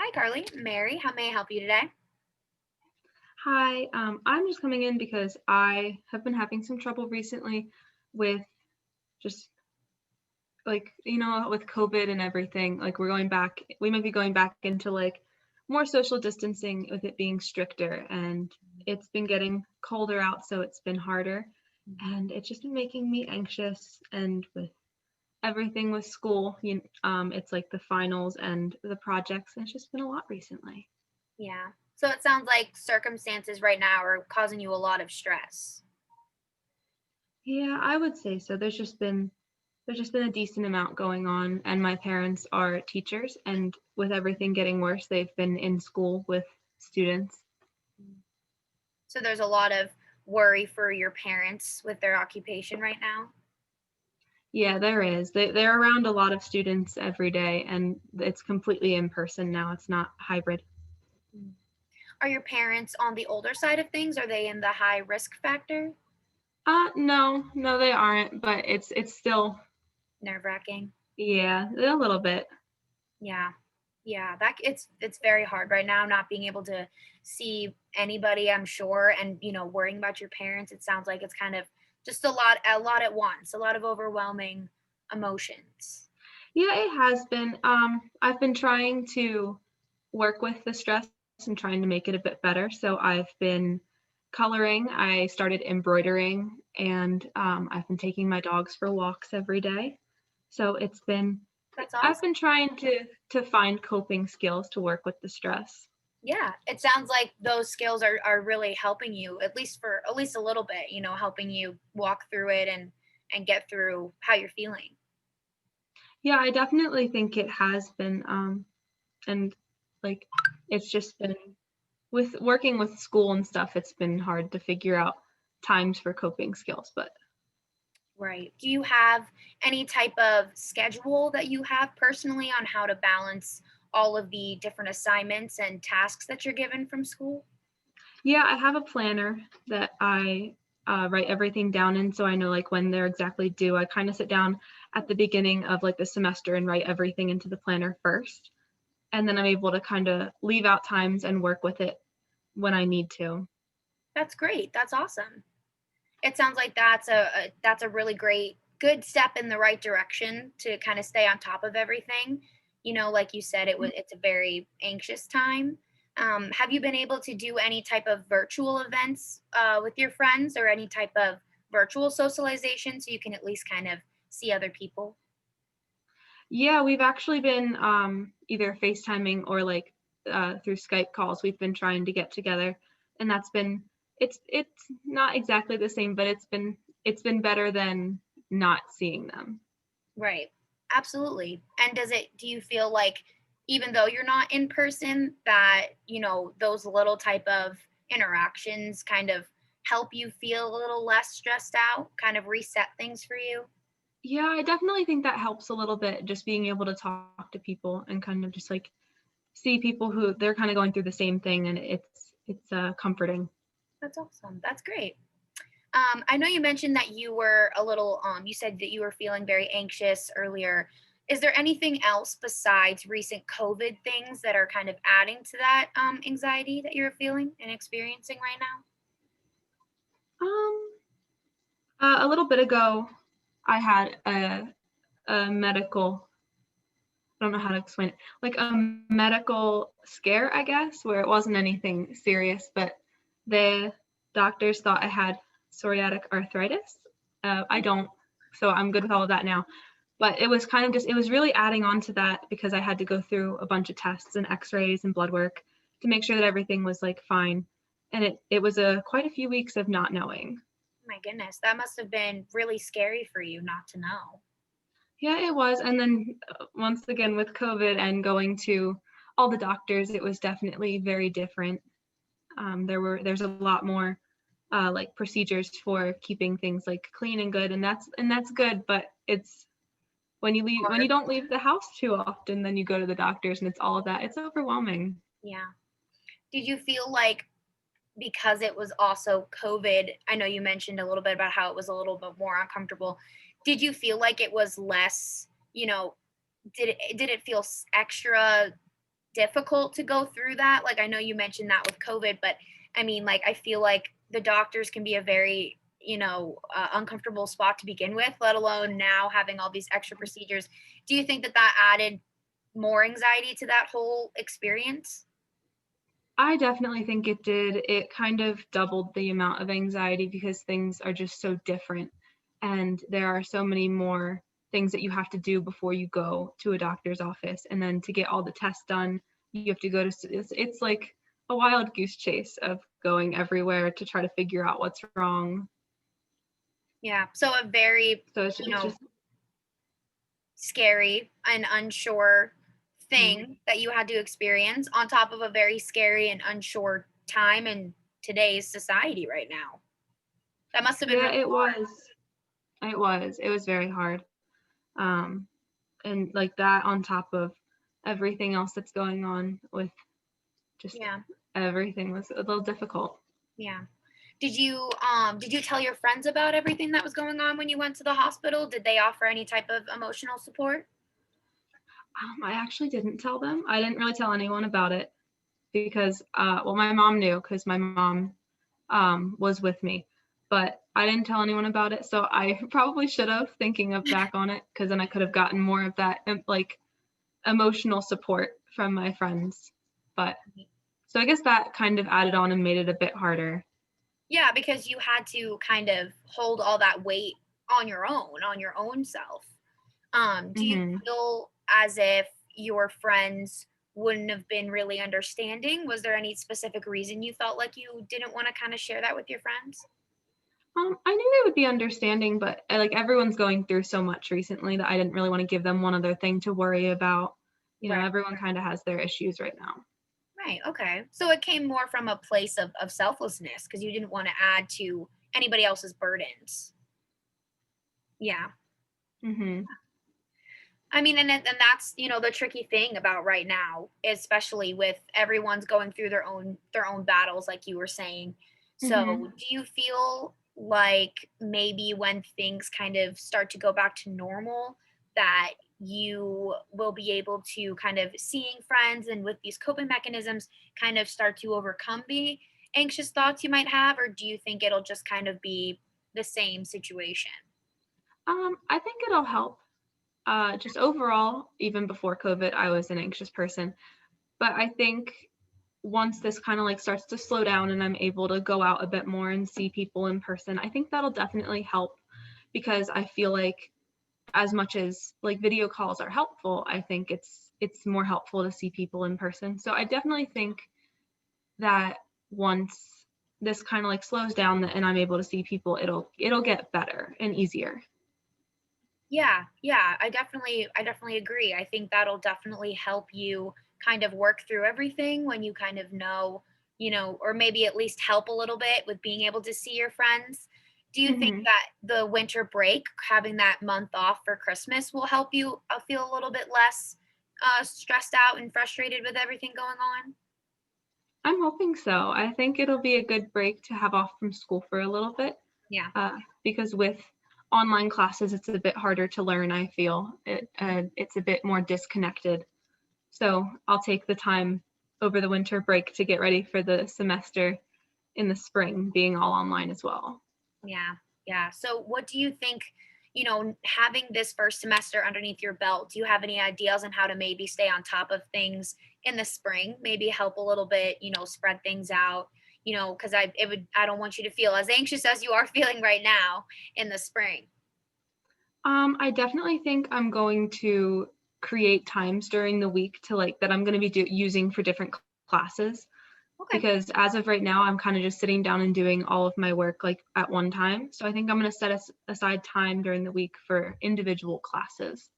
Hi, Carly. Mary, how may I help you today? Hi, I'm just coming in because I have been having some trouble recently with just with COVID and everything. Like we might be going back into like more social distancing with it being stricter, and it's been getting colder out, so it's been harder. And it's just been making me anxious. And with everything with school, it's like the finals and the projects, and it's just been a lot recently. Yeah. So it sounds like circumstances right now are causing you a lot of stress. Yeah, I would say so. There's just been a decent amount going on, and my parents are teachers, and with everything getting worse, they've been in school with students. So there's a lot of worry for your parents with their occupation right now. Yeah, there is. They're around a lot of students every day, and it's completely in person now. It's not hybrid. Mm. Are your parents on the older side of things? Are they in the high risk factor? No, no, they aren't, but it's still, Nerve wracking. yeah, a little bit. Yeah. Yeah, that it's very hard right now not being able to see anybody, I'm sure, and worrying about your parents. It sounds like it's kind of just a lot at once, a lot of overwhelming emotions. Yeah, it has been. I've been trying to work with the stress and trying to make it a bit better. So I've been coloring, I started embroidering, and I've been taking my dogs for walks every day. So That's I've awesome. been trying to find coping skills to work with the stress. Yeah, it sounds like those skills are really helping you at least a little bit, helping you walk through it and get through how you're feeling. Yeah, I definitely think it has been. And like it's just been with working with school and stuff, it's been hard to figure out times for coping skills. But Right. Do you have any type of schedule that you have personally on how to balance all of the different assignments and tasks that you're given from school? yeah, I have a planner that I write everything down in, so I know like when they're exactly due. I kind of sit down at the beginning of like the semester and write everything into the planner first, and then I'm able to kind of leave out times and work with it when I need to. That's great. That's awesome. It sounds like that's a really great good step in the right direction to kind of stay on top of everything. Like you said, it's a very anxious time. Have you been able to do any type of virtual events with your friends or any type of virtual socialization so you can at least kind of see other people? Yeah, we've actually been either FaceTiming or like through Skype calls. We've been trying to get together, and it's not exactly the same, but it's been better than not seeing them. Right. Absolutely. And do you feel like even though you're not in person that, those little type of interactions kind of help you feel a little less stressed out, kind of reset things for you? Yeah, I definitely think that helps a little bit, just being able to talk to people and kind of just like see people who they're kind of going through the same thing, and it's comforting. That's awesome. That's great. I know you mentioned that you said that you were feeling very anxious earlier. Is there anything else besides recent COVID things that are kind of adding to that anxiety that you're feeling and experiencing right now? Um, a little bit ago, I had a medical, I don't know how to explain it, like a medical scare, I guess, where it wasn't anything serious, but the doctors thought I had psoriatic arthritis. I don't, so I'm good with all of that now. But it was kind of just, it was really adding on to that because I had to go through a bunch of tests and x-rays and blood work to make sure that everything was like fine. And it was quite a few weeks of not knowing. My goodness, that must have been really scary for you not to know. Yeah, it was. And then once again with COVID and going to all the doctors, it was definitely very different. There's a lot more like procedures for keeping things like clean and good, and that's good. But it's when you don't leave the house too often, then you go to the doctors, and it's all of that. It's overwhelming. Yeah. Did you feel like because it was also COVID, I know you mentioned a little bit about how it was a little bit more uncomfortable. Did you feel like it was less, did it feel extra difficult to go through that? Like, I know you mentioned that with COVID, but I mean, like, I feel like the doctors can be a very, uncomfortable spot to begin with, let alone now having all these extra procedures. Do you think that that added more anxiety to that whole experience? I definitely think it did. It kind of doubled the amount of anxiety because things are just so different. And there are so many more things that you have to do before you go to a doctor's office. And then to get all the tests done, you have to go to, it's like a wild goose chase of going everywhere to try to figure out what's wrong. Yeah. So a very, So it's, you it's know, just, scary and unsure mm, thing that you had to experience on top of a very scary and unsure time in today's society right now. That must have been yeah, really it hard. was. It was very hard. Um, and like that on top of everything else that's going on with just Yeah. everything was a little difficult. Yeah. Did you tell your friends about everything that was going on when you went to the hospital? Did they offer any type of emotional support? I actually didn't tell them. I didn't really tell anyone about it because, well, my mom knew because my mom was with me, but I didn't tell anyone about it. So I probably should have, thinking of back on it, because then I could have gotten more of that like emotional support from my friends. But so I guess that kind of added on and made it a bit harder. Yeah, because you had to kind of hold all that weight on your own self. Do you Hmm. feel as if your friends wouldn't have been really understanding? Was there any specific reason you felt like you didn't want to kind of share that with your friends? I knew they would be understanding, but like everyone's going through so much recently that I didn't really want to give them one other thing to worry about. You know, Right. everyone kind of has their issues right now. Right. Okay. So it came more from a place of selflessness because you didn't want to add to anybody else's burdens. Yeah. Hmm. I mean, and that's the tricky thing about right now, especially with everyone's going through their own battles, like you were saying. So, Hmm. do you feel like maybe when things kind of start to go back to normal, that you will be able to kind of seeing friends and with these coping mechanisms kind of start to overcome the anxious thoughts you might have, or do you think it'll just kind of be the same situation? I think it'll help. Just overall, even before COVID, I was an anxious person. But I think once this kind of like starts to slow down and I'm able to go out a bit more and see people in person, I think that'll definitely help because I feel like as much as like video calls are helpful, I think it's more helpful to see people in person. So I definitely think that once this kind of like slows down and I'm able to see people, it'll get better and easier. Yeah, yeah, I definitely agree. I think that'll definitely help you kind of work through everything when you kind of know, or maybe at least help a little bit with being able to see your friends. Do you think Hmm. that the winter break, having that month off for Christmas, will help you feel a little bit less stressed out and frustrated with everything going on? I'm hoping so. I think it'll be a good break to have off from school for a little bit, Yeah. because with online classes, it's a bit harder to learn. I feel it's a bit more disconnected. So I'll take the time over the winter break to get ready for the semester in the spring, being all online as well. Yeah, yeah. So, what do you think, having this first semester underneath your belt, do you have any ideas on how to maybe stay on top of things in the spring? Maybe help a little bit, spread things out, because I don't want you to feel as anxious as you are feeling right now in the spring. I definitely think I'm going to create times during the week to like that I'm going to be using for different classes Okay. because as of right now, I'm kind of just sitting down and doing all of my work like at one time. So I think I'm going to set aside time during the week for individual classes.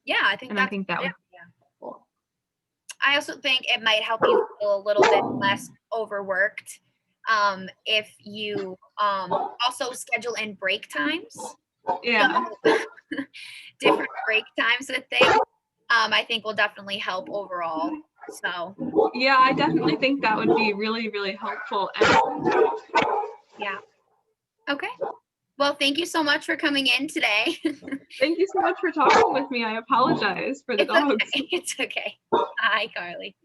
Yeah, I think And I that's think a that good would idea. be helpful. I also think it might help you feel a little bit less overworked if you also schedule in break times. So Yeah. different break times with things, I think will definitely help overall. So, Yeah, I definitely think that would be really, really helpful. And yeah. Okay. Well, thank you so much for coming in today. Thank you so much for talking with me. I apologize for the It's okay. dogs. It's okay. Bye, Carly.